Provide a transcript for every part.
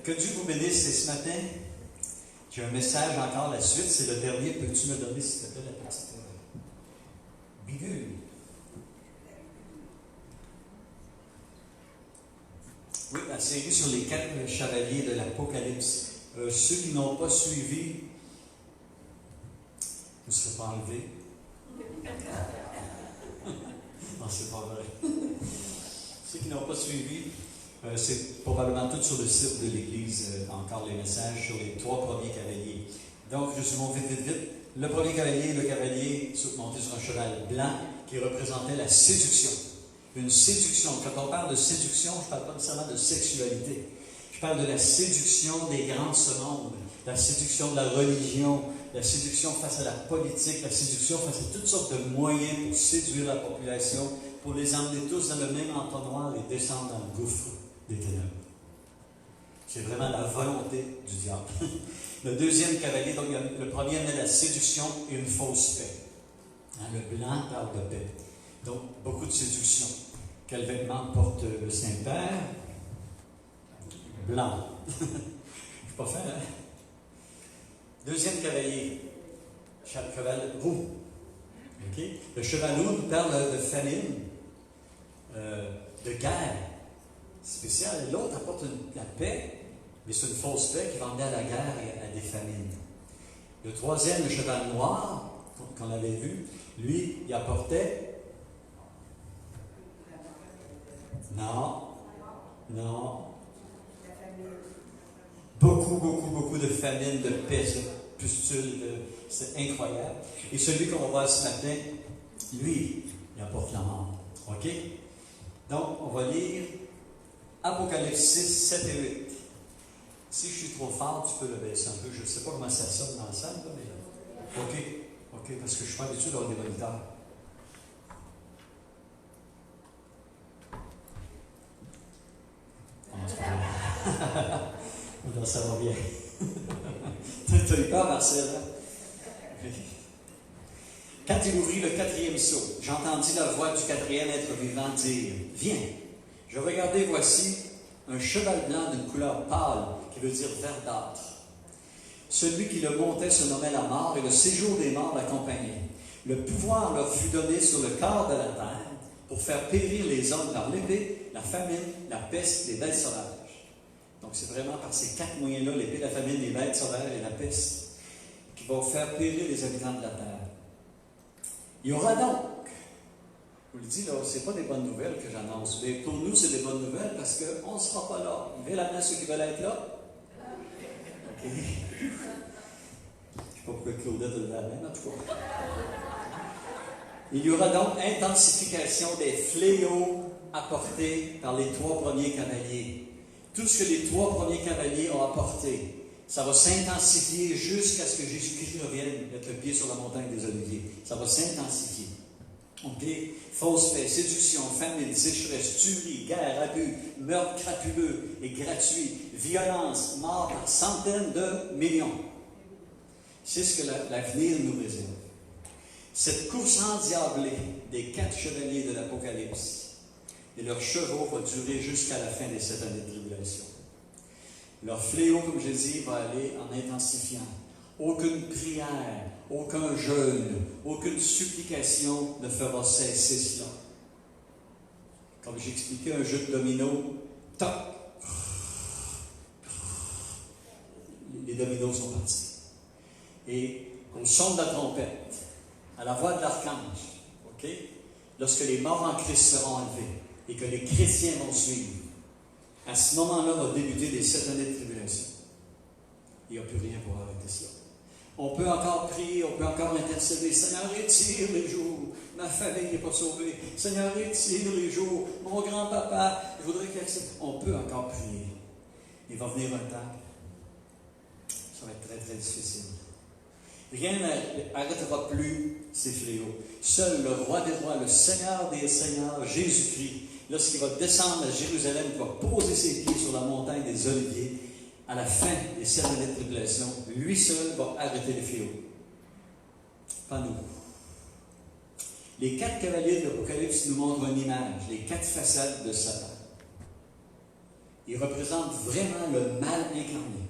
Que Dieu vous bénisse. Et ce matin, j'ai un message encore, la suite, c'est le dernier. Peux-tu me donner, s'il te plaît, la petite bidule? Oui, la série sur les 4 chevaliers de l'Apocalypse. Ceux qui n'ont pas suivi, ne serez pas enlevés. Non, c'est pas vrai. Ceux qui n'ont pas suivi, c'est probablement tout sur le site de l'Église, encore les messages sur les 3 premiers cavaliers. Donc, je suis monté vite. Le premier cavalier, le cavalier monté sur un cheval blanc qui représentait la séduction. Une séduction. Quand on parle de séduction, je ne parle pas nécessairement de sexualité. Je parle de la séduction des grands de ce monde, la séduction de la religion, la séduction face à la politique, la séduction face à toutes sortes de moyens pour séduire la population, pour les emmener tous dans le même entonnoir et descendre dans le gouffre des ténèbres. C'est vraiment la volonté du diable. Le deuxième cavalier, donc le premier amenait la séduction et une fausse paix. Le blanc parle de paix. Donc, beaucoup de séduction. Quel vêtement porte le Saint-Père? Blanc. Je ne suis pas fait, hein? Deuxième cavalier, cheval roux. Okay? Le cheval roux nous parle de famine, de guerre spéciale. L'autre apporte la paix, mais c'est une fausse paix qui va emmener à la guerre et à des famines. Le troisième, le cheval noir, qu'on avait vu, lui, il apportait... Non. Beaucoup de famine, de peste, de pustules, c'est incroyable. Et celui qu'on va voir ce matin, lui, il apporte la mort. OK? Donc, on va lire Apocalypse 6, 7 et 8. Si je suis trop fort, tu peux le baisser un peu. Je ne sais pas comment ça sonne dans la salle, mais... OK, parce que je ne suis pas habitué d'avoir des moniteurs. Non, ça va bien. Tu as eu peur, Marcel, hein? Quand il ouvrit le 4e sceau, j'entendis la voix du 4e être vivant dire « Viens !» Je regardai, voici un cheval blanc d'une couleur pâle, qui veut dire verdâtre. Celui qui le montait se nommait la mort, et le séjour des morts l'accompagnait. Le pouvoir leur fut donné sur le corps de la terre, pour faire périr les hommes par l'épée, la famine, la peste, les bêtes sauvages. Donc, c'est vraiment par ces 4 moyens-là, l'épée, la famine, les bêtes sauvages et la peste, qui vont faire périr les habitants de la terre. Il y aura donc, je vous le dis, là, ce n'est pas des bonnes nouvelles que j'annonce, mais pour nous, c'est des bonnes nouvelles parce qu'on ne sera pas là. Levez la main ceux qui veulent être là. OK. Je ne sais pas pourquoi Claudette a levé la main, en tout cas. Il y aura donc intensification des fléaux apportés par les 3 premiers cavaliers. Tout ce que les 3 premiers cavaliers ont apporté, ça va s'intensifier jusqu'à ce que Jésus-Christ revienne mettre le pied sur la montagne des Oliviers. Ça va s'intensifier. OK? Fausse paix, séduction, famine, sécheresse, tuerie, guerre, abus, meurtre crapuleux et gratuit, violence, mort par centaines de millions. C'est ce que l'avenir nous réserve. Cette course endiablée des 4 chevaliers de l'Apocalypse et leurs chevaux va durer jusqu'à la fin des 7 années de tribulation. Leur fléau, comme je dis, va aller en intensifiant. Aucune prière, aucun jeûne, aucune supplication ne fera cesser cela. Comme j'expliquais, un jeu de domino, toc, les dominos sont partis. Et au son de la trompette, à la voix de l'archange, OK? Lorsque les morts en Christ seront enlevés et que les chrétiens vont suivre, à ce moment-là va débuter les 7 années de tribulation. Il n'y a plus rien pour arrêter cela. On peut encore prier, on peut encore intercéder. Seigneur, étire les jours. Ma famille n'est pas sauvée. Seigneur, étire les jours. Mon grand-papa, je voudrais qu'il accepte. On peut encore prier. Il va venir un temps. Ça va être très, très difficile. Rien n'arrêtera plus ces fléaux. Seul le roi des rois, le Seigneur des seigneurs, Jésus-Christ, lorsqu'il va descendre à Jérusalem, il va poser ses pieds sur la montagne des Oliviers, à la fin des 7 années de tribulation, lui seul va arrêter les fléaux. Pas nous. Les 4 cavaliers de l'Apocalypse nous montrent une image, les 4 façades de Satan. Il représente vraiment le mal incarné.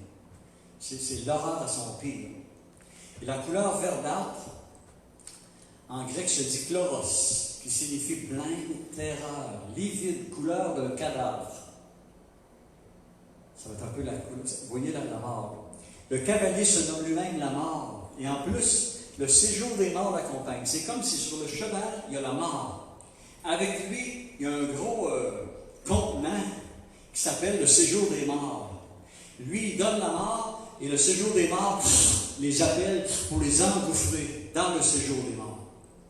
C'est l'horreur à son pire. Et la couleur verdâtre, en grec, se dit chloros, qui signifie plainte, terreur, livide, couleur d'un cadavre. Ça va être un peu la couleur. Vous voyez la mort. Le cavalier se nomme lui-même la mort. Et en plus, le séjour des morts l'accompagne. C'est comme si sur le cheval, il y a la mort. Avec lui, il y a un gros contenant qui s'appelle le séjour des morts. Lui, il donne la mort et le séjour des morts les appelle pour les engouffrer dans le séjour des morts.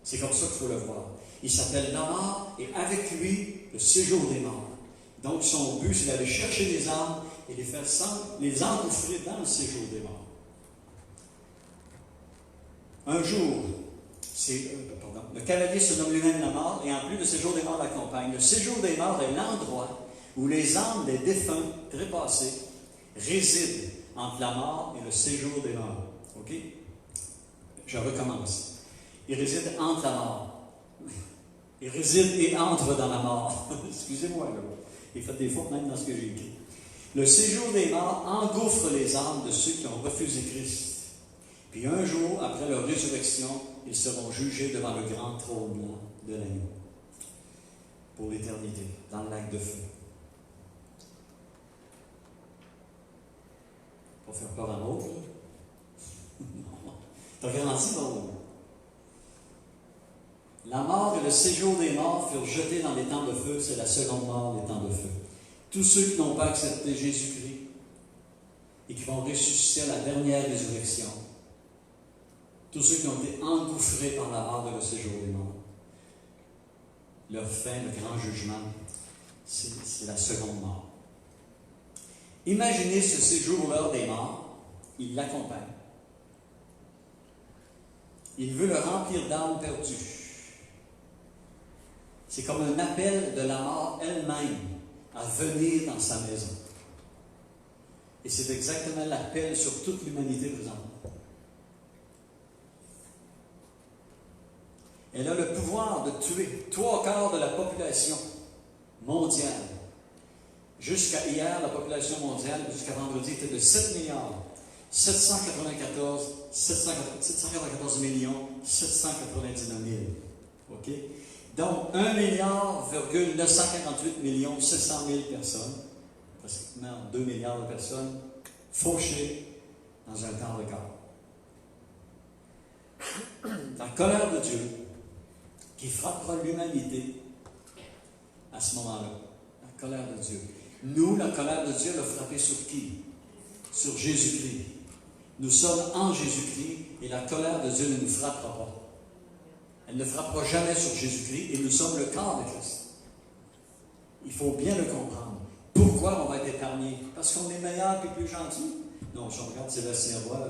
C'est comme ça qu'il faut le voir. Il s'appelle la mort et avec lui, le séjour des morts. Donc, son but, c'est d'aller chercher les âmes et les faire les engouffrer dans le séjour des morts. Un jour, le cavalier se nomme lui-même la mort et en plus, le séjour des morts l'accompagne. Le séjour des morts est l'endroit où les âmes des défunts trépassés résident entre la mort et le séjour des morts. OK? Je recommence. Il réside entre la mort. Il réside et entre dans la mort. Excusez-moi, là. Il fait des fautes même dans ce que j'ai écrit. Le séjour des morts engouffre les âmes de ceux qui ont refusé Christ. Puis un jour, après leur résurrection, ils seront jugés devant le grand trône blanc de l'agneau. Pour l'éternité, dans le lac de feu. Pas faire peur à l'autre, là. Non. T'as garanti l'autre. La mort et le séjour des morts furent jetés dans les temps de feu. C'est la seconde mort des temps de feu. Tous ceux qui n'ont pas accepté Jésus-Christ et qui vont ressusciter à la dernière résurrection, tous ceux qui ont été engouffrés par la mort et le séjour des morts, leur fin, le grand jugement, c'est la seconde mort. Imaginez ce séjour-là des morts, il l'accompagne. Il veut le remplir d'âmes perdues. C'est comme un appel de la mort elle-même à venir dans sa maison. Et c'est exactement l'appel sur toute l'humanité présente. Elle a le pouvoir de tuer 3/4 de la population mondiale. Jusqu'à hier, la population mondiale, jusqu'à vendredi, était de 7 milliards 794 millions 799 000. OK? Donc, 1 milliard, 948 millions 700 000 personnes, pratiquement 2 milliards de personnes, fauchées dans un temps record. La colère de Dieu qui frappera l'humanité à ce moment-là. La colère de Dieu. Nous, la colère de Dieu l'a frappé sur qui? Sur Jésus-Christ. Nous sommes en Jésus-Christ et la colère de Dieu ne nous frappera pas. Elle ne frappera jamais sur Jésus-Christ et nous sommes le corps de Christ. Il faut bien le comprendre. Pourquoi on va être épargné? Parce qu'on est meilleur et plus gentil? Non, je regarde Sébastien Roy.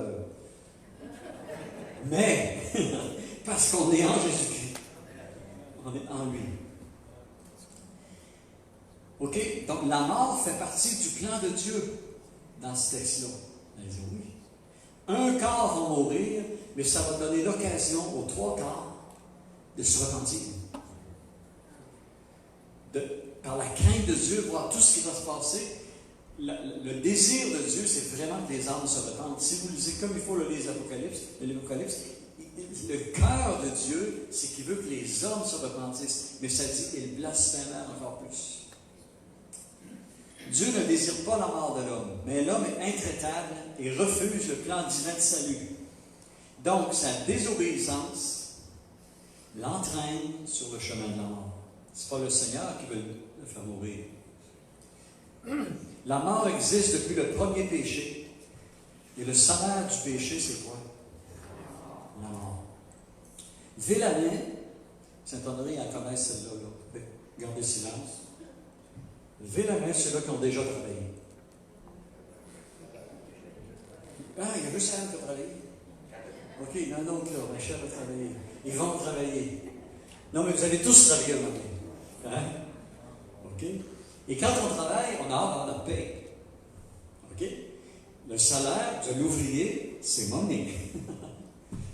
Mais, parce qu'on est en Jésus-Christ. On est en lui. OK? Donc, la mort fait partie du plan de Dieu dans ce texte-là. Elle dit oui. Un quart va mourir, mais ça va donner l'occasion aux 3/4 de se repentir. Par la crainte de Dieu, voir tout ce qui va se passer. Le désir de Dieu, c'est vraiment que les âmes se repentent. Si vous lisez comme il faut le livre d'Apocalypse, le cœur de Dieu, c'est qu'il veut que les hommes se repentissent. Mais ça dit, il blasphémèrent encore plus. Dieu ne désire pas la mort de l'homme, mais l'homme est intraitable et refuse le plan divin de salut. Donc, sa désobéissance l'entraîne sur le chemin de la mort. Ce n'est pas le Seigneur qui veut le faire mourir. La mort existe depuis le premier péché. Et le salaire du péché, c'est quoi? La mort. Vélamet, Saint-Honoré en connaît celle-là. Là. Gardez silence. Vélamet, ceux-là qui ont déjà travaillé. Ah, il y a juste un qui a travaillé. OK, il y en a un autre là, ma chère a travaillé. Ils vont travailler. Non, mais vous allez tous travailler le matin. Hein? OK? Et quand on travaille, on a hâte d'avoir notre paye. OK? Le salaire de l'ouvrier, c'est monnaie.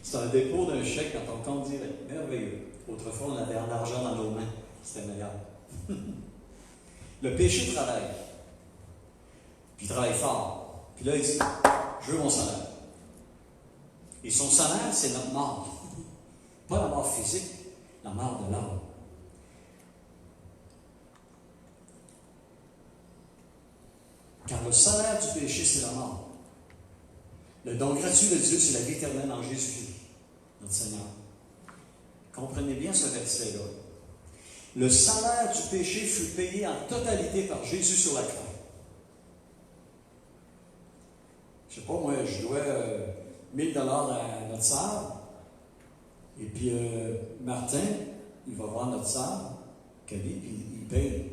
C'est un dépôt d'un chèque dans ton compte direct. Merveilleux. Autrefois, on avait en argent dans nos mains. C'était meilleur. Le péché travaille. Puis il travaille fort. Puis là, il dit, je veux mon salaire. Et son salaire, c'est notre mort. Pas la mort physique, la mort de l'âme. Car le salaire du péché, c'est la mort. Le don gratuit de Dieu, c'est la vie éternelle en Jésus-Christ, notre Seigneur. Comprenez bien ce verset-là. Le salaire du péché fut payé en totalité par Jésus sur la croix. Je ne sais pas, moi, je dois 1000 $ à notre sœur. Et puis, Martin, il va voir notre sœur, Camille, puis il paye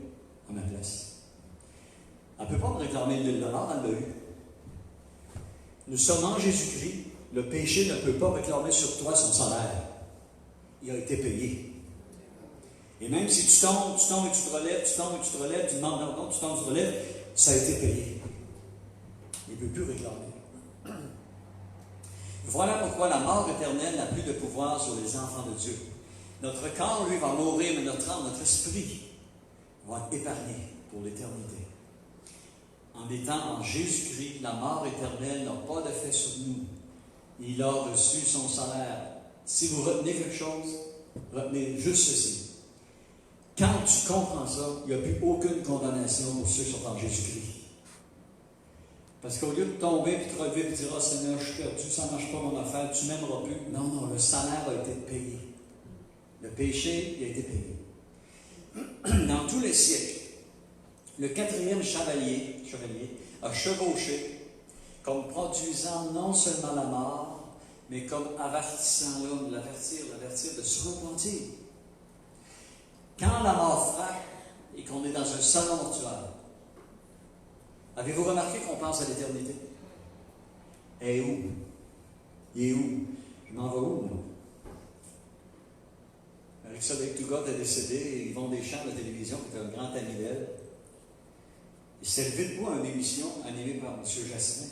à ma place. Elle ne peut pas me réclamer 1000 $, elle l'a eu. Nous sommes en Jésus-Christ. Le péché ne peut pas réclamer sur toi son salaire. Il a été payé. Et même si tu tombes et tu te relèves, tu tombes et tu te relèves, tu demandes pardon, tu tombes et tu te relèves, ça a été payé. Il ne peut plus réclamer. Voilà pourquoi la mort éternelle n'a plus de pouvoir sur les enfants de Dieu. Notre corps, lui, va mourir, mais notre âme, notre esprit va être épargné pour l'éternité. En étant en Jésus-Christ, la mort éternelle n'a pas d'effet sur nous. Il a reçu son salaire. Si vous retenez quelque chose, retenez juste ceci. Quand tu comprends ça, il n'y a plus aucune condamnation pour ceux qui sont en Jésus-Christ. Parce qu'au lieu de tomber et de te relever et de dire « Ah Seigneur, je suis perdu, ça ne marche pas mon affaire, tu ne m'aimeras plus. » Non, non, le salaire a été payé. Le péché, il a été payé. Dans tous les siècles, le 4e chevalier a chevauché comme produisant non seulement la mort, mais comme avertissant l'homme, l'avertir de se repentir. Quand la mort frappe et qu'on est dans un salon mortuaire, avez-vous remarqué qu'on pense à l'éternité? Et où? Il est où? Je m'en vais où, moi? Alexandre Tougat est décédé et Yvon Deschamps de la télévision, qui était un grand ami d'elle. Il s'est levé debout à une émission animée par M. Jasmin.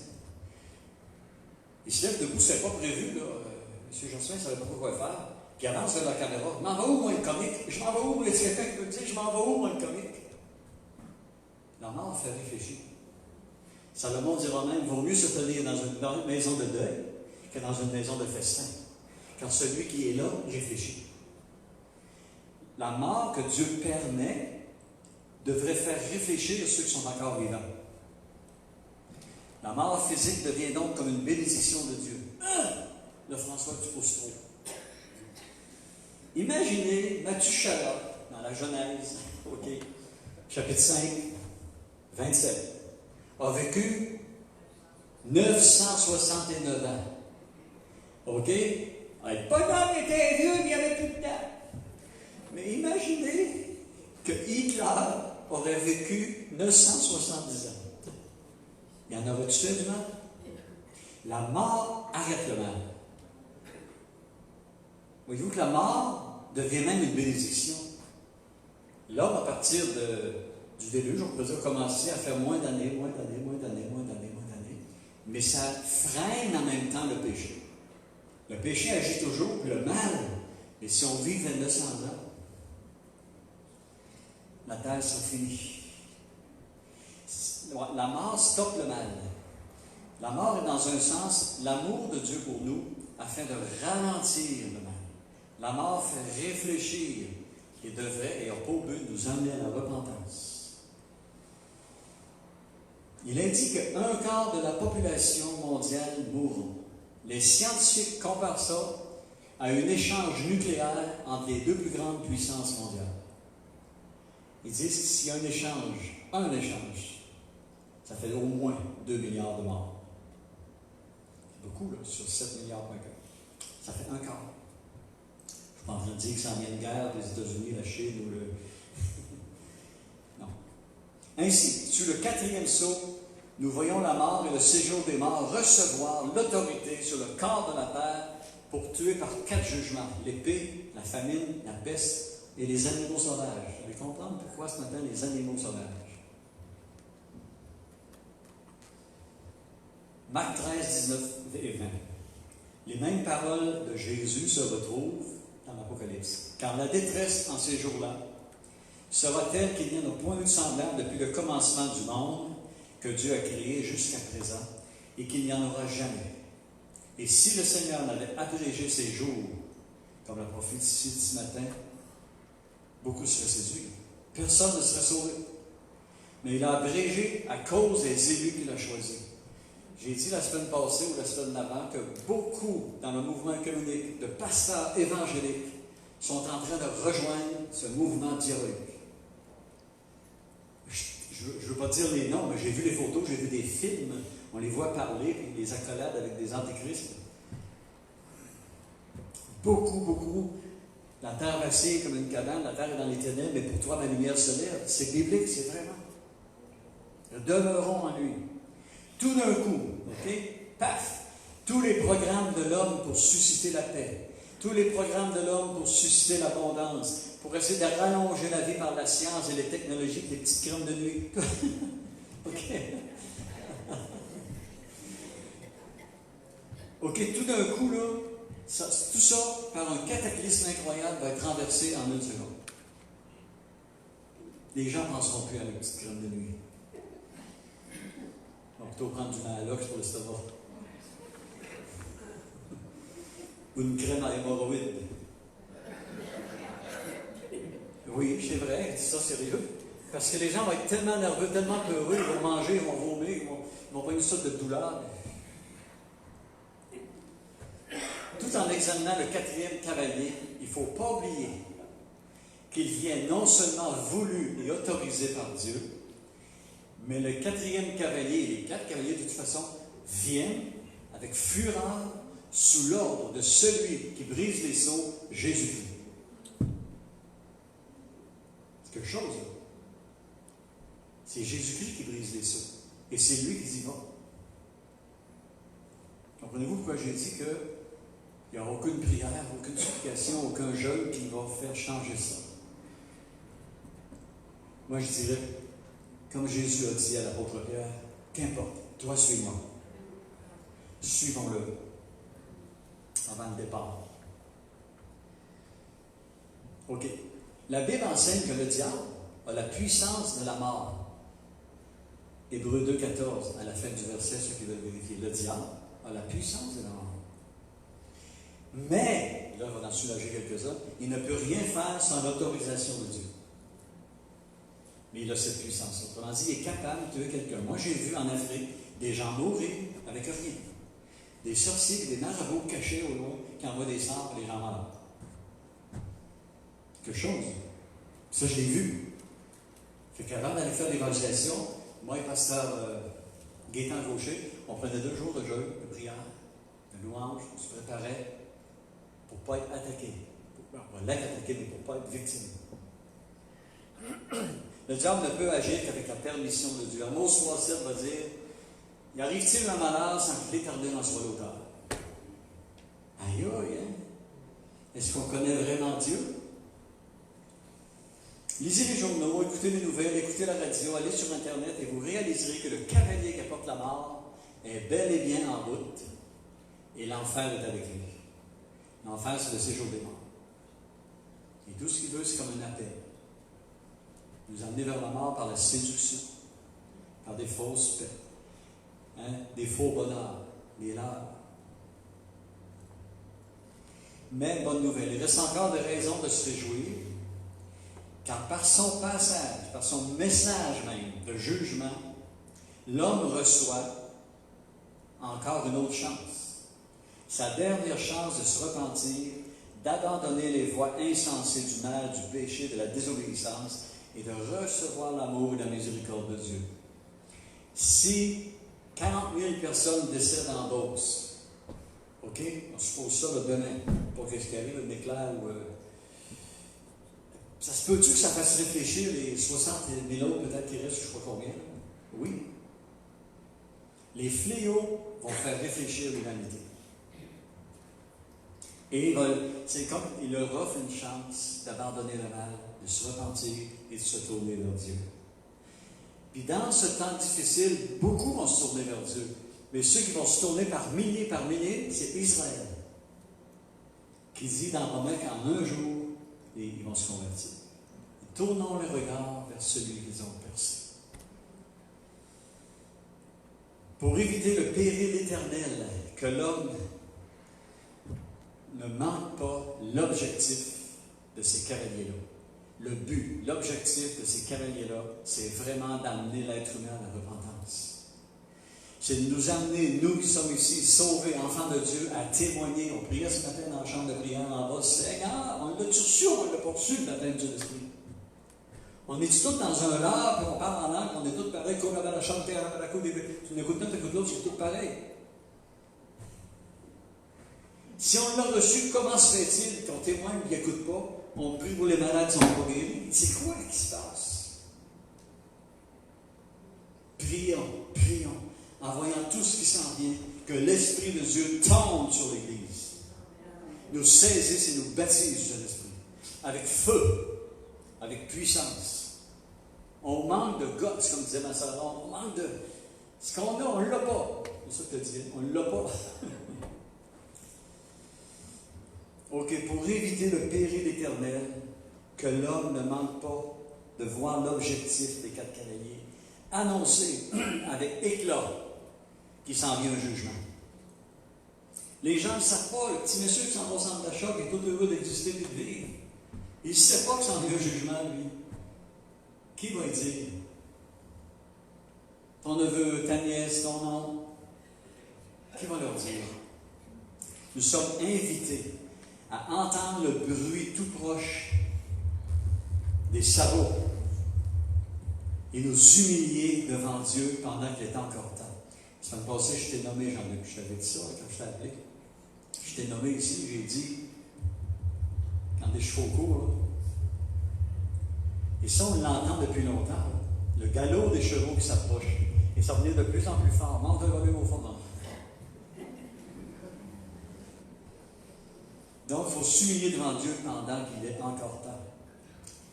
Il se lève debout, c'était pas prévu, là. M. Jasmin ne savait pas quoi faire. Puis il avance vers la caméra. Je m'en vais où, moi, le comique? Je m'en vais où? Il y a quelqu'un qui peut me dire, je m'en vais où, moi, le comique? La mort fait réfléchir. Salomon dira même, il vaut mieux se tenir dans une maison de deuil que dans une maison de festin. Car celui qui est là réfléchit. La mort que Dieu permet devrait faire réfléchir ceux qui sont encore vivants. La mort physique devient donc comme une bénédiction de Dieu. Le François du Poustreau. Imaginez Mathushala dans la Genèse, chapitre 5, 27. A vécu 969 ans. OK? Le bonhomme était vieux, mais il avait plus de temps. Mais imaginez que Hitler aurait vécu 970 ans. Il y en aurait tué du mal? La mort arrête le mal. Voyez-vous que la mort devient même une bénédiction. L'homme, à partir du déluge, on peut dire, commencer à faire moins d'années, mais ça freine en même temps le péché. Le péché agit toujours, puis le mal, mais si on vit 2900 ans, la terre sera finie. La mort stoppe le mal. La mort est dans un sens l'amour de Dieu pour nous, afin de ralentir le mal. La mort fait réfléchir et devrait, et n'a pas au but, nous amener à la repentance. Il indique qu'un quart de la population mondiale mourra. Les scientifiques comparent ça à un échange nucléaire entre les deux plus grandes puissances mondiales. Ils disent que s'il y a un échange, ça fait au moins 2 milliards de morts. C'est beaucoup, là, sur 7 milliards. Ça fait un quart. Je ne suis pas en train de dire que ça en vient de guerre, les États-Unis, la Chine ou le... Non. Ainsi, sur le 4e sceau, nous voyons la mort et le séjour des morts recevoir l'autorité sur le corps de la terre pour tuer par 4 jugements: l'épée, la famine, la peste et les animaux sauvages. Vous allez comprendre pourquoi ce matin les animaux sauvages. Marc 13, 19 et 20. Les mêmes paroles de Jésus se retrouvent dans l'Apocalypse. Car la détresse en ces jours-là sera telle qu'il n'y en a point eu semblable depuis le commencement du monde, que Dieu a créées jusqu'à présent et qu'il n'y en aura jamais. Et si le Seigneur n'avait abrégé ses jours, comme la prophétie ce matin, beaucoup seraient séduits. Personne ne serait sauvé. Mais il a abrégé à cause des élus qu'il a choisis. J'ai dit la semaine passée ou la semaine d'avant que beaucoup dans le mouvement œcuménique de pasteurs évangéliques sont en train de rejoindre ce mouvement diabolique. Je ne veux pas dire les noms, mais j'ai vu les photos, j'ai vu des films, on les voit parler, puis des accolades avec des antéchrists. Beaucoup. La terre vacille comme une cabane, la terre est dans les ténèbres, mais pour toi, ma lumière se lève. C'est biblique, c'est vraiment. Demeurons en lui. Tout d'un coup, ok? Paf! Tous les programmes de l'homme pour susciter la paix, tous les programmes de l'homme pour susciter l'abondance, pour essayer de rallonger la vie par la science et les technologies, les petites crèmes de nuit. OK? OK, tout d'un coup, là, tout ça, par un cataclysme incroyable, va être renversé en une seconde. Les gens ne penseront plus à la petite crème de nuit. On va plutôt prendre du Malox pour l'estomac. Ou une crème à hémorroïdes. Oui, c'est vrai, je dis ça sérieux. Parce que les gens vont être tellement nerveux, tellement peureux, ils vont manger, ils vont vomir, ils vont pas une sorte de douleur. Tout en examinant le 4e cavalier, il ne faut pas oublier qu'il vient non seulement voulu et autorisé par Dieu, mais le 4e cavalier, et les 4 cavaliers de toute façon, viennent avec fureur sous l'ordre de celui qui brise les sceaux, Jésus-Christ. C'est quelque chose, là. C'est Jésus-Christ qui brise les sceaux. Et c'est lui qui y va. Comprenez-vous pourquoi j'ai dit qu'il n'y aura aucune prière, aucune supplication, aucun jeûne qui va faire changer ça? Moi, je dirais, comme Jésus a dit à l'apôtre Pierre, qu'importe, toi suis-moi. Suivons-le avant le départ. OK. La Bible enseigne que le diable a la puissance de la mort. Hébreux 2,14, à la fin du verset, ceux qui veulent vérifier. Le diable a la puissance de la mort. Mais, là, on va en soulager quelques-uns, il ne peut rien faire sans l'autorisation de Dieu. Mais il a cette puissance. Autrement dit, il est capable de tuer quelqu'un. Moi, j'ai vu en Afrique des gens mourir avec rien. Des sorciers, des marabouts cachés au loin qui envoient des sorts et les gens meurent. Quelque chose. Ça, je l'ai vu. Fait qu'avant d'aller faire l'évangélisation, moi et pasteur Gaétan Gaucher, on prenait 2 jours de jeûne, de prière, de louange, on se préparait pour ne pas être attaqué. On va l'être attaqué, mais pour ne pas être victime. Le diable ne peut agir qu'avec la permission de Dieu. Amos 3,7 va dire, y arrive-t-il un malheur sans que l'Éternel en soit l'auteur? Aïe, aïe, hein? Est-ce qu'on connaît vraiment Dieu? Lisez les journaux, écoutez les nouvelles, écoutez la radio, allez sur Internet et vous réaliserez que le cavalier qui apporte la mort est bel et bien en route et l'enfer est avec lui. L'enfer, c'est le séjour des morts. Et tout ce qu'il veut, c'est comme un appel. Nous emmener vers la mort par la séduction, par des fausses paix, des faux bonheurs, des larmes. Mais, bonne nouvelle, il reste encore des raisons de se réjouir, car par son passage, par son message même de jugement, l'homme reçoit encore une autre chance. Sa dernière chance de se repentir, d'abandonner les voies insensées du mal, du péché, de la désobéissance, et de recevoir l'amour et la miséricorde de Dieu. Si 40 000 personnes décèdent en Beauce, OK? On suppose ça là, demain, pour qu'est-ce qui arrive, un éclair ou... ça se peut-tu que ça fasse réfléchir les 60 000 autres peut-être qui restent, je ne sais pas combien? Oui. Les fléaux vont faire réfléchir l'humanité. Et c'est comme il leur offre une chance d'abandonner le mal, de se repentir et de se tourner vers Dieu. Puis dans ce temps difficile, beaucoup vont se tourner vers Dieu. Mais ceux qui vont se tourner par milliers, c'est Israël. Qui dit dans Romains qu'en un jour, ils vont se convertir. Tournons le regard vers celui qu'ils ont percé. Pour éviter le péril éternel, que l'homme ne manque pas l'objectif de ces cavaliers-là. Le but, l'objectif de ces cavaliers-là, c'est vraiment d'amener l'être humain à la repentance. C'est de nous amener, nous qui sommes ici, sauvés, enfants de Dieu, à témoigner. On priait ce matin dans la chambre de prière en bas. Seigneur, on l'a reçu, on l'a pas reçu, le baptême du Saint-Esprit. On est tous dans un lard, puis on parle en langue, on est tous pareils, comme à la chambre de la cour des... Tu n'écoutes pas, tu écoutes l'autre, c'est tous pareil. Si on l'a reçu, comment se fait-il qu'on témoigne et qu'il n'écoute pas? On prie pour les malades qui ne sont pas guéris. C'est quoi qui se passe? Prions, prions, en voyant tout ce qui s'en vient, que l'Esprit de Dieu tombe sur l'Église, nous saisisse et nous baptise sur l'Esprit, avec feu, avec puissance. On manque de guts, comme disait ma sœur, on manque de... Ce qu'on a, on ne l'a pas. C'est ça que tu dis, on ne l'a pas. OK, pour éviter le péril éternel, que l'homme ne manque pas de voir l'objectif des 4 cavaliers, annoncer avec éclat qu'il s'en vient un jugement. Les gens ne savent pas, le petit monsieur qui s'en va au centre d'achat, qui est tout heureux d'exister et de vivre, il ne sait pas qu'il s'en vient un jugement, lui. Qui va dire? Ton neveu, ta nièce, ton oncle? Qui va leur dire? Nous sommes invités à entendre le bruit tout proche des sabots et nous humilier devant Dieu pendant qu'il est encore temps. La semaine passée, je t'ai nommé, Jean-Luc, je t'avais dit ça quand je t'ai appelé. Je t'ai nommé ici, j'ai dit, quand des chevaux courent, là, et ça, on l'entend depuis longtemps, là, le galop des chevaux qui s'approche, et ça venait de plus en plus fort. Monte le volume au fond. Donc, il faut s'humilier devant Dieu pendant qu'il est encore temps.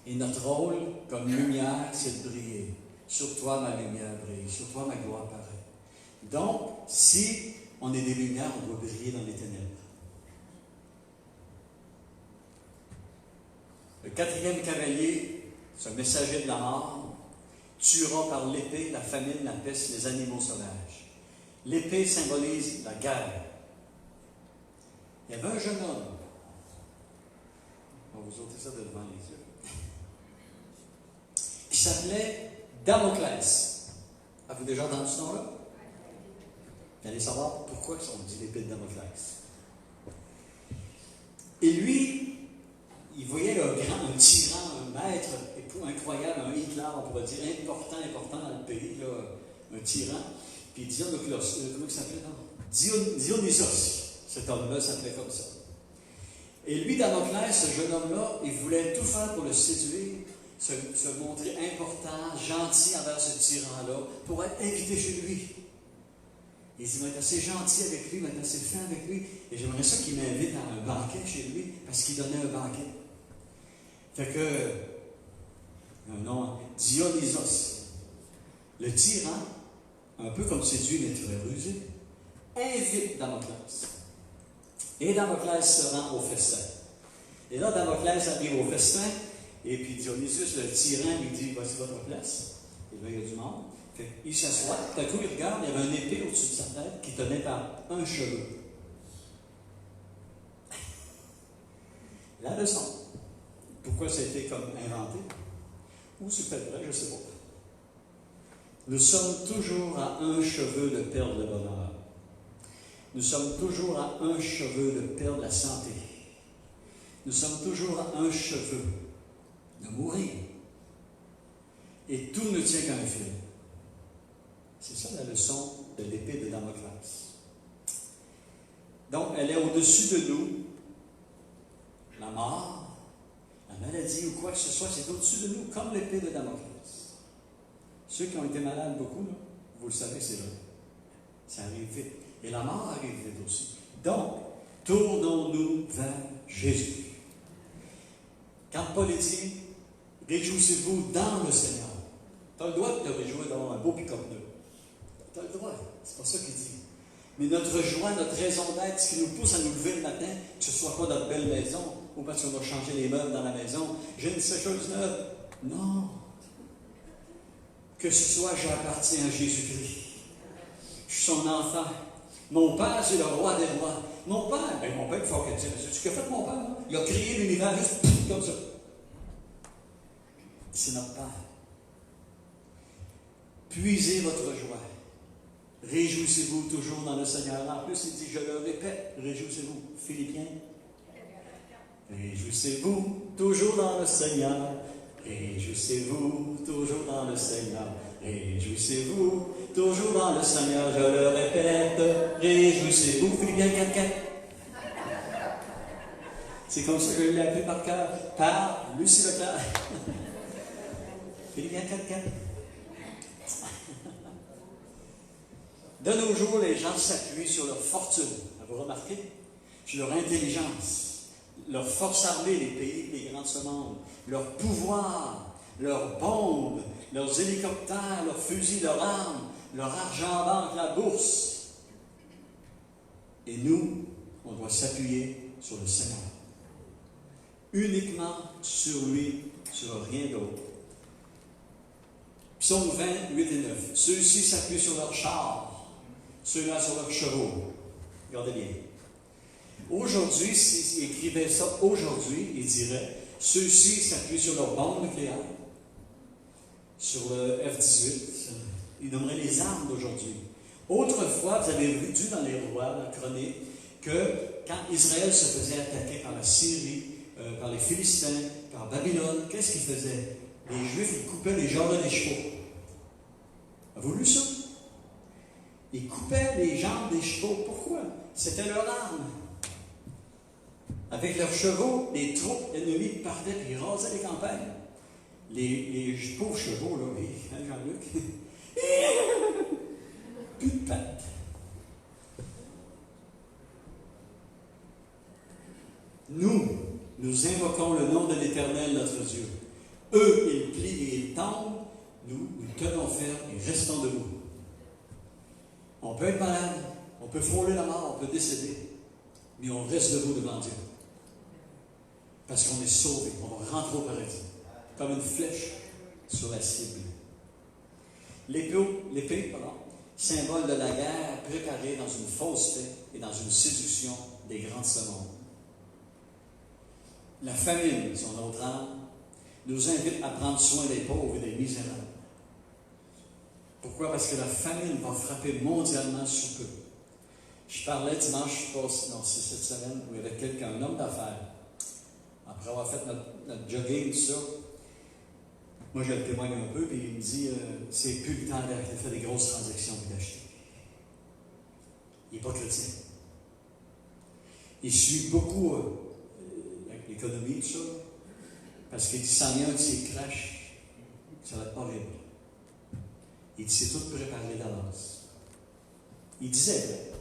Et notre rôle, comme lumière, c'est de briller. Sur toi, ma lumière brille. Sur toi, ma gloire paraît. Donc, si on est des lumières, on doit briller dans les ténèbres. Le 4e cavalier, ce messager de la mort, tuera par l'épée, la famine, la peste, les animaux sauvages. L'épée symbolise la guerre. Il y avait un jeune homme. On va vous ôter ça de devant les yeux. Qui s'appelait Damoclès. Avez-vous déjà entendu ce nom-là? Vous allez savoir pourquoi on dit l'épée de Damoclès. Et lui, il voyait un tyran, un maître incroyable, un Hitler, on pourrait dire, important dans le pays, là, un tyran. Puis comment il s'appelait? Dionysos. Cet homme-là s'appelait comme ça. Et lui, Damoclès, ce jeune homme-là, il voulait tout faire pour le séduire, se montrer important, gentil envers ce tyran-là, pour être invité chez lui. Il dit, il va être assez gentil avec lui, il va être assez fin avec lui, et j'aimerais ça qu'il m'invite à un banquet chez lui, parce qu'il donnait un banquet. Fait que, un nom, Dionysos, le tyran, un peu comme séduit, mais très rusé, invite Damoclès. Et Damoclès se rend au festin. Et là, Damoclès arrive au festin, et puis Dionysus, le tyran, lui dit, voici votre place. Et là, il y a du monde. Il s'assoit, tout à coup, il regarde, il y avait un épée au-dessus de sa tête qui tenait par un cheveu. La leçon. Pourquoi ça a été comme inventé? Ou c'est peut-être vrai, je ne sais pas. Nous sommes toujours à un cheveu de perdre le bonheur. Nous sommes toujours à un cheveu de perdre la santé. Nous sommes toujours à un cheveu de mourir. Et tout ne tient qu'à un fil. C'est ça la leçon de l'épée de Damoclès. Donc, elle est au-dessus de nous. La mort, la maladie ou quoi que ce soit, c'est au-dessus de nous, comme l'épée de Damoclès. Ceux qui ont été malades beaucoup, là, vous le savez, c'est vrai. Ça arrive vite. Et la mort arrive vite aussi. Donc, tournons-nous vers Jésus. Quand Paul dit, réjouissez-vous dans le Seigneur. Tu as le droit de te réjouir d'avoir un beau pick-up neuf. Tu as le droit. C'est pas ça qu'il dit. Mais notre joie, notre raison d'être, ce qui nous pousse à nous lever le matin, que ce ne soit pas notre belle maison, ou parce qu'on va changer les meubles dans la maison, j'ai une sécheuse neuve. Non. Que ce soit, j'appartiens à Jésus-Christ. Je suis son enfant. Mon père, c'est le roi des rois. Mon père, mon père, il faut que tu sais ce qu'il a fait mon père. Hein? Il a créé l'univers juste comme ça. C'est notre Père. Puisez votre joie. Réjouissez-vous toujours dans le Seigneur. En plus, il dit, je le répète, réjouissez-vous. Philippiens. Réjouissez-vous toujours dans le Seigneur. Réjouissez-vous toujours dans le Seigneur. Réjouissez-vous toujours dans le Seigneur. Je le répète, réjouissez-vous. Philippiens 4.4. C'est comme ça que je l'ai appelé par cœur. Par Lucie Leclerc. Philippiens 4.4. De nos jours, les gens s'appuient sur leur fortune. Vous remarquez? Sur leur intelligence, leur force armée, les pays, les grands de ce monde, leur pouvoir, leurs bombes, leurs hélicoptères, leurs fusils, leurs armes, leur argent en banque, la bourse. Et nous, on doit s'appuyer sur le Seigneur. Uniquement sur lui, sur rien d'autre. Psaume 20, 8 et 9. Ceux-ci s'appuient sur leurs chars, ceux-là sur leurs chevaux. Regardez bien. Aujourd'hui, s'il écrivait ça aujourd'hui, il dirait, ceux-ci s'appuient sur leurs bombes nucléaires, sur le F-18, il nommerait les armes d'aujourd'hui. Autrefois, vous avez vu dans les rois, la chronique, que quand Israël se faisait attaquer par la Syrie, par les Philistins, par Babylone, qu'est-ce qu'ils faisaient? Les Juifs, ils coupaient les jambes des chevaux. Avez-vous lu ça? Ils coupaient les jambes des chevaux. Pourquoi? C'était leur arme. Avec leurs chevaux, les troupes ennemies partaient et ils rasaient les campagnes. Les pauvres chevaux, là, hein, Jean-Luc? Plus de pattes. Nous invoquons le nom de l'Éternel, notre Dieu. Eux, ils plient et ils tombent. Nous tenons ferme et restons debout. On peut être malade, on peut frôler la mort, on peut décéder, mais on reste debout devant Dieu. Parce qu'on est sauvé, on va rentrer au paradis, comme une flèche sur la cible. L'épée, symbole de la guerre préparée dans une fausseté et dans une séduction des grands de ce monde. La famine, son autre âme, nous invite à prendre soin des pauvres et des misérables. Pourquoi? Parce que la famine va frapper mondialement sous peu. Je parlais dimanche, c'est cette semaine, où il y avait quelqu'un, un homme d'affaires. Après avoir fait notre jogging, tout ça, moi je le témoigne un peu, puis il me dit, c'est plus le temps de faire des grosses transactions et d'acheter. Il n'est pas chrétien. Il suit beaucoup l'économie, tout ça, parce qu'il dit, s'en vient un de ces crashs, ça va être horrible. Il dit, c'est tout préparé d'avance. Il disait,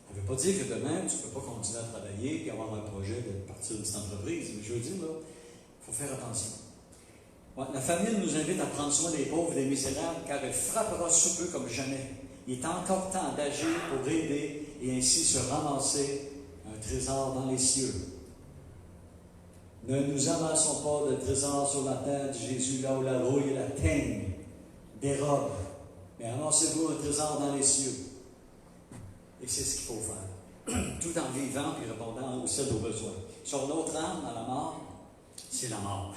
ça ne veut pas dire que demain, tu ne peux pas continuer à travailler et avoir un projet de partir de cette entreprise. Mais je veux dire, là, il faut faire attention. Ouais, la famille nous invite à prendre soin des pauvres et des misérables, car elle frappera sous peu comme jamais. Il est encore temps d'agir pour aider et ainsi se ramasser un trésor dans les cieux. Ne nous amassons pas de trésor sur la terre, dit Jésus, là où la rouille et la teigne dérobe, mais amassez-vous un trésor dans les cieux. Et c'est ce qu'il faut faire. Tout en vivant et répondant aussi à nos besoins. Sur notre âme, dans la mort, c'est la mort.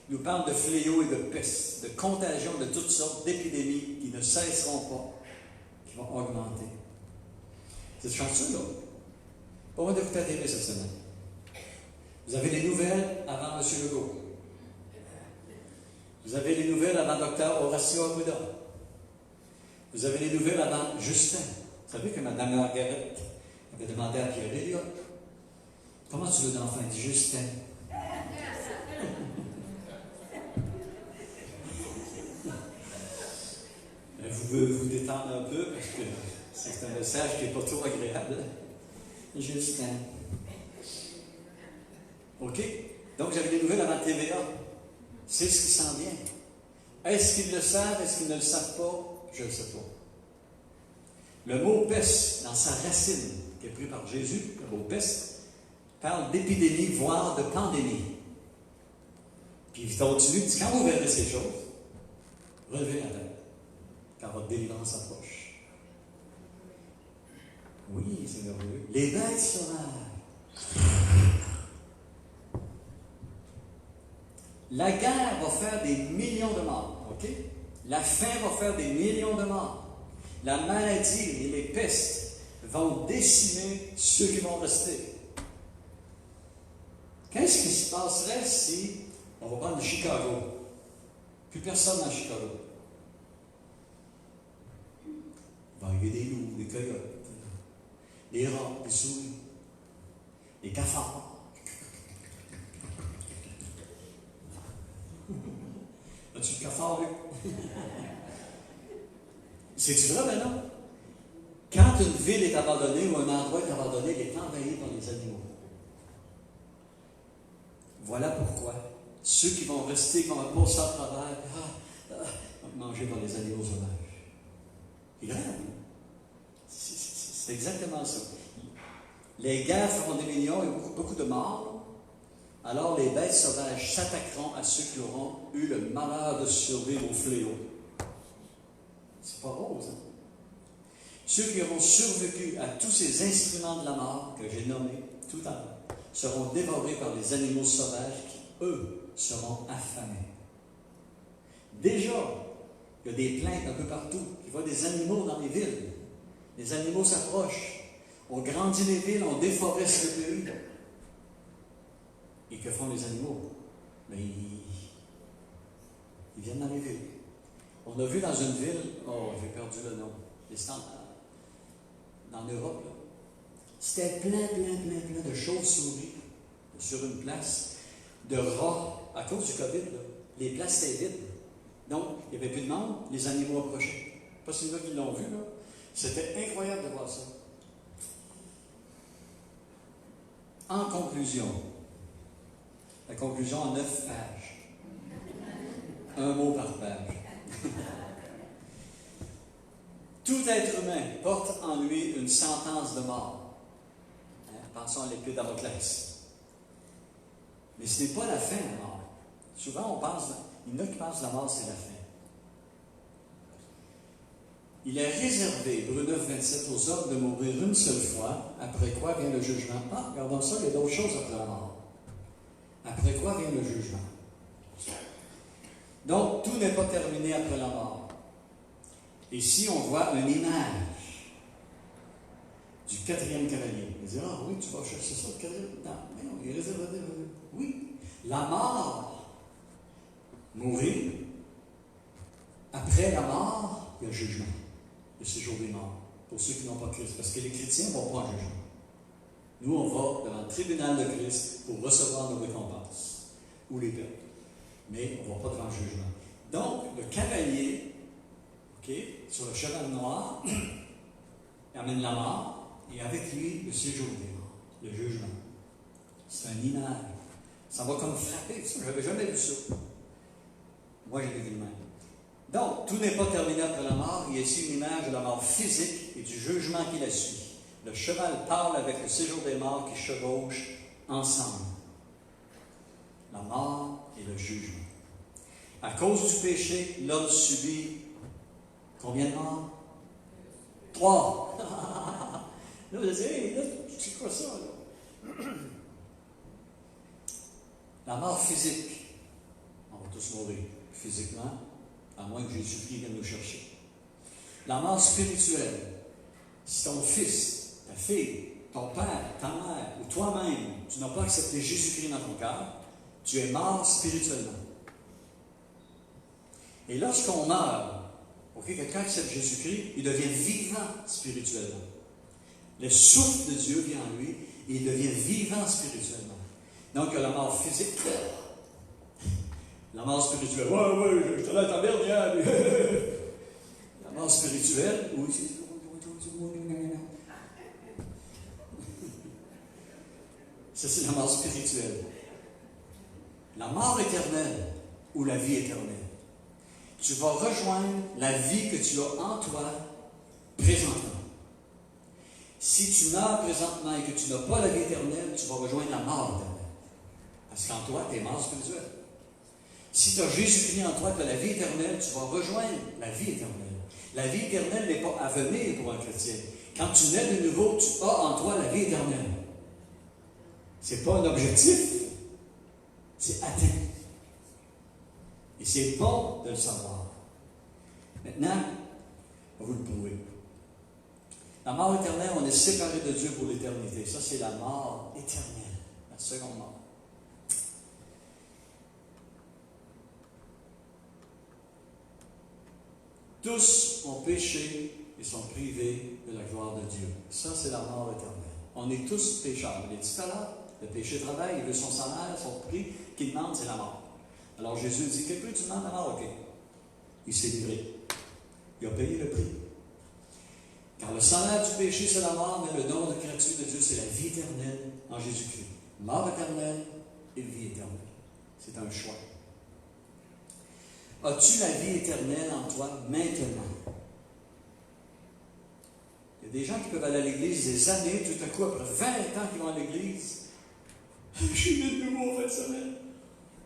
Il nous parle de fléaux et de pestes, de contagions de toutes sortes, d'épidémies qui ne cesseront pas, qui vont augmenter. C'est chanceux, là. Pas moi d'écouter la télé cette semaine. Vous avez les nouvelles avant M. Legault. Vous avez les nouvelles avant Dr. Horacio Arruda. Vous avez les nouvelles avant Justin. Vous savez que Mme Margaret avait demandé à Pierre Elliott, comment tu veux l'enfant? Il dit Justin. Vous pouvez vous détendre un peu parce que c'est un message qui n'est pas trop agréable. Justin. OK? Donc, vous avez des nouvelles avant TVA. C'est ce qui s'en vient. Est-ce qu'ils le savent? Est-ce qu'ils ne le savent pas? Je ne sais pas. Le mot peste, dans sa racine, qui est pris par Jésus, le mot peste, parle d'épidémie, voire de pandémie. Puis il continue, il dit, quand vous verrez ces choses, relevez la tête, car votre délivrance approche. Oui, c'est merveilleux. Les bêtes sauvages. La guerre va faire des millions de morts, OK? La faim va faire des millions de morts. La maladie et les pestes vont décimer ceux qui vont rester. Qu'est-ce qui se passerait si, on va prendre Chicago, plus personne dans Chicago? Il va arriver des loups, des coyotes, des rats, des souris, des cafards. As-tu le cafard, lui? C'est-tu vrai maintenant? Quand une ville est abandonnée ou un endroit est abandonné, il est envahi par les animaux. Voilà pourquoi ceux qui vont rester, qui vont passer à travers, mangés par les animaux sauvages. C'est grave. C'est exactement ça. Les guerres feront des millions et beaucoup de morts. Alors les bêtes sauvages s'attaqueront à ceux qui auront eu le malheur de survivre au fléau. C'est pas rose, hein? Ceux qui auront survécu à tous ces instruments de la mort que j'ai nommés tout à l'heure seront dévorés par les animaux sauvages qui, eux, seront affamés. Déjà, il y a des plaintes un peu partout. Il y a des animaux dans les villes. Les animaux s'approchent. On grandit les villes, on déforeste le pays. Et que font les animaux? Mais ils viennent dans les villes. On a vu dans une ville, j'ai perdu le nom, en Europe, là. C'était plein de chauves-souris sur une place, de rats, à cause du COVID, là. Les places étaient vides. Donc, il n'y avait plus de monde, les animaux approchaient. Pas si là qui l'ont vu, là. C'était incroyable de voir ça. En conclusion, la conclusion en 9 pages. Un mot par page. Tout être humain porte en lui une sentence de mort. Pensons à l'épée Damoclès. Mais ce n'est pas la fin, la mort. Souvent, il y en a qui pensent que la mort, c'est la fin. Il est réservé, Hébreux 9, 27, aux hommes de mourir une seule fois, après quoi vient le jugement. Regardons ça, il y a d'autres choses après la mort. Après quoi vient le jugement. Donc, tout n'est pas terminé après la mort. Ici, on voit une image du 4e cavalier. Il dit, oui, tu vas chercher ça, le 4e. Non, il est réservé. Oui, la mort, mourir. Après la mort, il y a le jugement, le séjour des morts, pour ceux qui n'ont pas Christ. Parce que les chrétiens ne vont pas en jugement. Nous, on va devant le tribunal de Christ pour recevoir nos récompenses, ou les pertes. Mais on ne va pas devant le jugement. Donc, le cavalier, sur le cheval noir, il amène la mort, et avec lui, le séjour des morts, le jugement. C'est un image. Ça va comme frapper. Je n'avais jamais vu ça. Moi, j'ai vu le même. Donc, tout n'est pas terminé après la mort. Il y a ici une image de la mort physique et du jugement qui la suit. Le cheval parle avec le séjour des morts qui chevauchent ensemble. La mort et le jugement. À cause du péché, l'homme subit combien de morts? 3. Là, vous allez dire, hey, c'est quoi ça, là? La mort physique. On va tous mourir physiquement, à moins que Jésus-Christ vienne nous chercher. La mort spirituelle. Si ton fils, ta fille, ton père, ta mère, ou toi-même, tu n'as pas accepté Jésus-Christ dans ton cœur, tu es mort spirituellement. Et lorsqu'on meurt, quelqu'un accepte Jésus-Christ, il devient vivant spirituellement. Le souffle de Dieu vient en lui et il devient vivant spirituellement. Donc, il y a la mort physique. La mort spirituelle. Ouais, je te laisse ta dernière. La mort spirituelle, oui, ça, c'est la mort spirituelle. La mort éternelle ou la vie éternelle. Tu vas rejoindre la vie que tu as en toi présentement. Si tu meurs présentement et que tu n'as pas la vie éternelle, tu vas rejoindre la mort éternelle. Parce qu'en toi, tu es mort spirituel. Si tu as Jésus-Christ en toi, tu as la vie éternelle, tu vas rejoindre la vie éternelle. La vie éternelle n'est pas à venir pour un chrétien. Quand tu nais de nouveau, tu as en toi la vie éternelle. Ce n'est pas un objectif, c'est atteint. Et c'est bon de le savoir. Maintenant, on va vous le prouver. La mort éternelle, on est séparé de Dieu pour l'éternité. Ça, c'est la mort éternelle, la seconde mort. Tous ont péché et sont privés de la gloire de Dieu. Ça, c'est la mort éternelle. On est tous pécheurs. Il est dit tout à l'heure, le péché travaille, il veut son salaire, son prix, qu'il demande, c'est la mort. Alors Jésus dit, que tu demandes la mort? OK. Il s'est livré. Il a payé le prix. Car le salaire du péché, c'est la mort, mais le don de gratuit de Dieu, c'est la vie éternelle en Jésus-Christ. Mort éternelle et vie éternelle. C'est un choix. As-tu la vie éternelle en toi maintenant? Il y a des gens qui peuvent aller à l'église des années, tout à coup, après 20 ans qu'ils vont à l'église. Je suis né de nouveau en fin de semaine.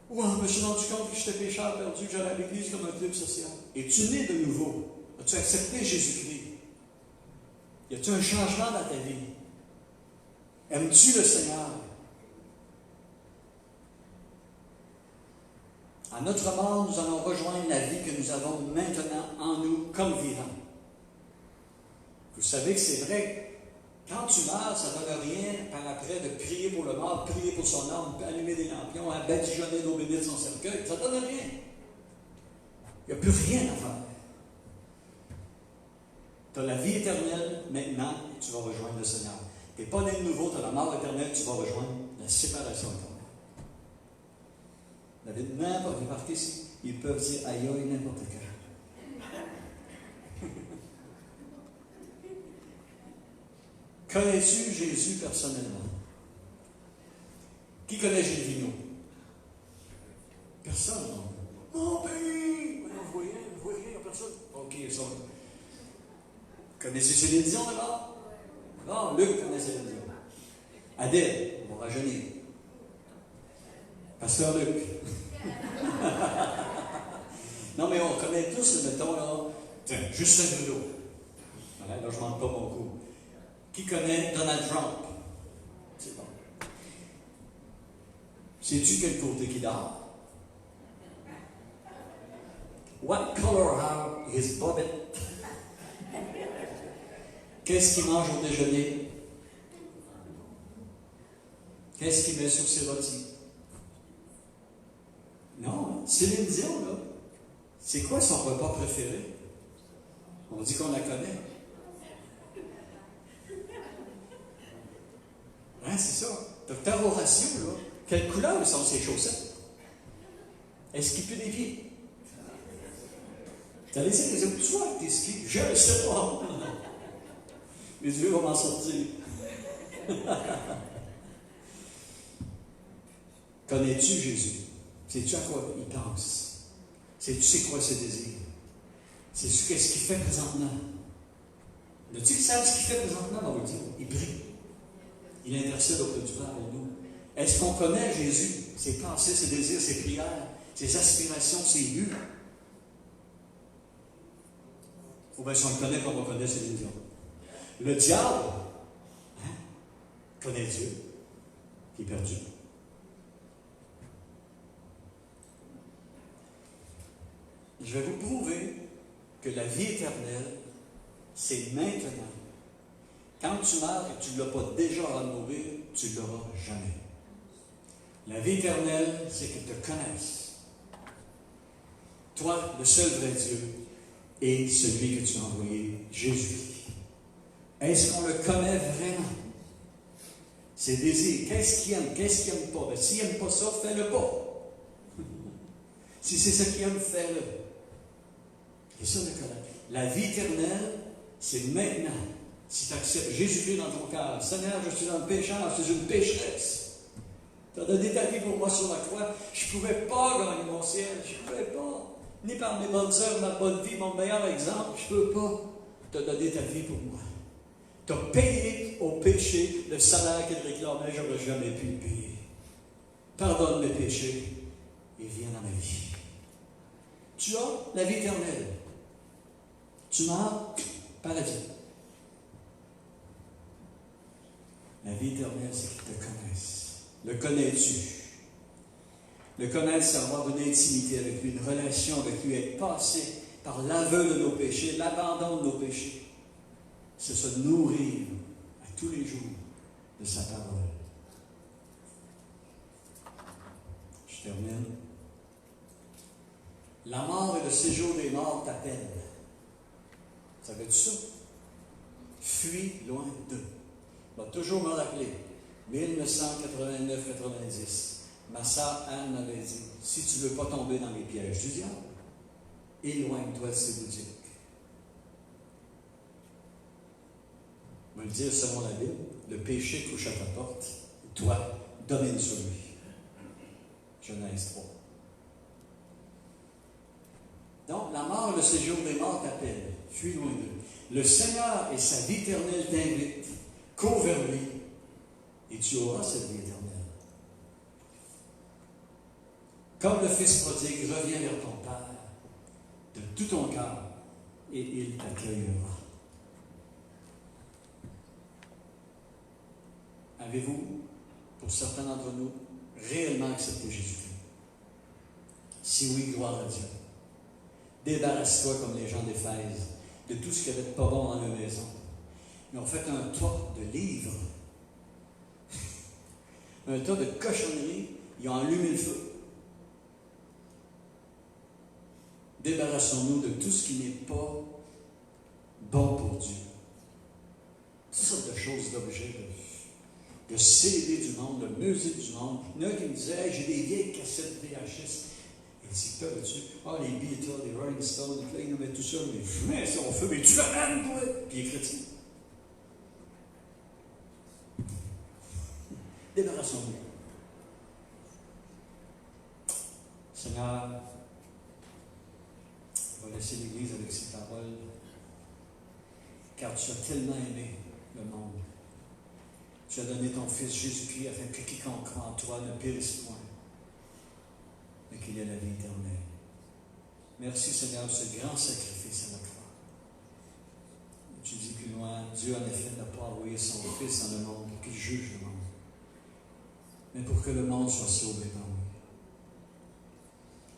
Ouais, je me suis rendu compte que j'étais pécheur perdu, que j'allais à l'église comme un club social. Es-tu né de nouveau? As-tu accepté Jésus-Christ? Y a-t-il un changement dans ta vie? Aimes-tu le Seigneur? À notre mort, nous allons rejoindre la vie que nous avons maintenant en nous comme vivants. Vous savez que c'est vrai. Quand tu meurs, ça ne donne rien par après de prier pour le mort, prier pour son âme, allumer des lampions, badigeonner d'eau bénite son cercueil. Ça ne donne rien. Il n'y a plus rien à faire. Tu as la vie éternelle maintenant et tu vas rejoindre le Seigneur. Tu n'es pas né de nouveau, tu as la mort éternelle, tu vas rejoindre la séparation éternelle. Vous avez n'importe remarqué ici, ils peuvent dire aïe aïe n'importe quand. Connais-tu Jésus personnellement? Qui connaît Gilles Vigneault? Personne, non? Oh, ben, vous voyez, il n'y a personne. OK, ça. Connaissez Céline Dion d'abord? Non, Luc connaît Céline Dion. Adèle, on va rajeunir. Pasteur Luc. Non, mais on connaît tous, mettons, là, tiens, Justin Trudeau. Voilà, là, je ne manque pas mon coup. Qui connaît Donald Trump? C'est bon. Sais-tu quel côté qui dort? What color are his bobbit? Qu'est-ce qu'il mange au déjeuner? Qu'est-ce qu'il met sur ses rôtis? Non, Céline Dion, là. C'est quoi son repas préféré? On dit qu'on la connaît. Hein, c'est ça. Docteur Horatio, là. Quelle couleur sont ses chaussettes? Est-ce qu'il pue des pieds? Tu allais dire, les autres, tu vois, tes skis? Je ne sais pas. Les yeux vont m'en sortir. Connais-tu Jésus? Sais-tu à quoi il pense? Sais-tu c'est quoi ses désirs? Sais-tu qu'est-ce qu'il fait présentement? As-tu qui savent ce qu'il fait présentement? On va vous dire, il prie. Il intercède auprès du Père pour nous. Est-ce qu'on connaît Jésus? Ses pensées, ses désirs, ses prières, ses aspirations, ses buts? Ou bien si on le connaît comme on connaît ses désirs. Le diable connaît Dieu, qui est perdu. Je vais vous prouver que la vie éternelle, c'est maintenant. Quand tu meurs et que tu ne l'as pas déjà avant de mourir, tu ne l'auras jamais. La vie éternelle, c'est qu'ils te connaissent. Toi, le seul vrai Dieu, et celui que tu as envoyé, Jésus. Est-ce qu'on le connaît vraiment? Ses désirs, qu'est-ce qu'il aime, qu'est-ce qu'il n'aime pas? Ben, s'il n'aime pas ça, fais-le pas. Si c'est ça qu'il aime, fais-le. C'est ça le connaître. La vie éternelle, c'est maintenant. Si tu acceptes Jésus-Christ dans ton cœur, Seigneur, je suis un pécheur, je suis une pécheresse. Tu as donné ta vie pour moi sur la croix. Je ne pouvais pas gagner mon ciel. Je ne pouvais pas. Ni par mes bonnes œuvres, ma bonne vie, mon meilleur exemple. Je ne peux pas. Tu as donné ta vie pour moi. Tu as payé au péché le salaire qu'il réclamait. Je n'aurais jamais pu le payer. Pardonne mes péchés et viens dans ma vie. Tu as la vie éternelle. Tu meurs, paradis. La vie éternelle, c'est qu'ils te connaissent. Le connais-tu? Le connaître, c'est avoir une intimité avec lui, une relation avec lui, être passé par l'aveu de nos péchés, l'abandon de nos péchés. C'est se nourrir à tous les jours de sa parole. Je termine. La mort et le séjour des morts t'appellent. Savais-tu ça? Fuis loin d'eux. Il va toujours me rappeler. 1989-90. Ma sœur Anne m'avait dit, si tu ne veux pas tomber dans les pièges du diable, éloigne-toi de ces boutiques. Je vais le dire selon la Bible, le péché couche à ta porte, et toi, domine sur lui. Genèse 3. Donc, la mort et le séjour des morts t'appellent. Fuis loin d'eux. Le Seigneur et sa vie éternelle t'invitent. Cours vers lui, et tu auras cette vie éternelle. Comme le Fils prodigue, reviens vers ton Père de tout ton cœur, et il t'accueillera. Avez-vous, pour certains d'entre nous, réellement accepté Jésus-Christ? Si oui, gloire à Dieu. Débarrasse-toi, comme les gens d'Éphèse, de tout ce qui avait de pas bon dans leur maison. Ils ont fait un tas de livres, un tas de cochonneries, ils ont allumé le feu. Débarrassons-nous de tout ce qui n'est pas bon pour Dieu. Toutes sortes de choses, d'objets, de CD du monde, de musique du monde. Il y en a qui me disaient, hey, j'ai des vieilles cassettes VHS. Il dit, que tu les Beatles, les Rolling Stones, là, ils nous mettent tout ça, mais je mets ça au feu, mais tu amènes, toi! Puis il est chrétien. Débarrassons-nous. Seigneur, on va laisser l'Église avec ces paroles, car tu as tellement aimé le monde. Tu as donné ton Fils Jésus-Christ afin que quiconque croit en toi ne périsse point, mais qu'il ait la vie éternelle. Merci Seigneur pour ce grand sacrifice à la croix. Tu dis plus loin, Dieu en effet n'a pas envoyé son Fils dans le monde pour qu'il juge le monde, mais pour que le monde soit sauvé par lui.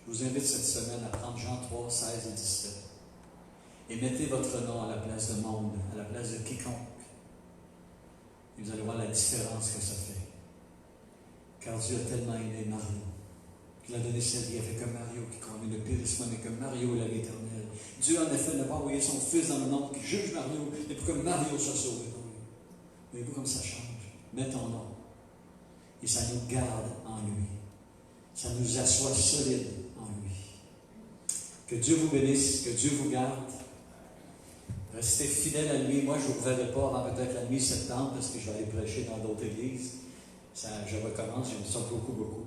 Je vous invite cette semaine à prendre Jean 3, 16 et 17 et mettez votre nom à la place de monde, à la place de quiconque. Et vous allez voir la différence que ça fait. Car Dieu a tellement aimé Mario qu'il a donné sa vie avec un Mario qui conduit le périssement, mais que Mario est la vie éternelle. Dieu en effet n'a pas envoyé son Fils dans le monde qui juge Mario, mais pour que Mario soit sauvé par lui. Voyez-vous comme ça change? Mets ton nom. Et ça nous garde en lui. Ça nous assoit solide en lui. Que Dieu vous bénisse, que Dieu vous garde. Restez fidèles à lui. Moi, je ne vous reverrai pas avant peut-être la mi-septembre parce que je vais aller prêcher dans d'autres églises. Je recommence, j'aime ça beaucoup, beaucoup.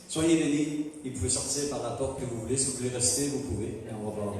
Soyez bénis et vous pouvez sortir par la porte que vous voulez. Si vous voulez rester, vous pouvez. Et on va voir.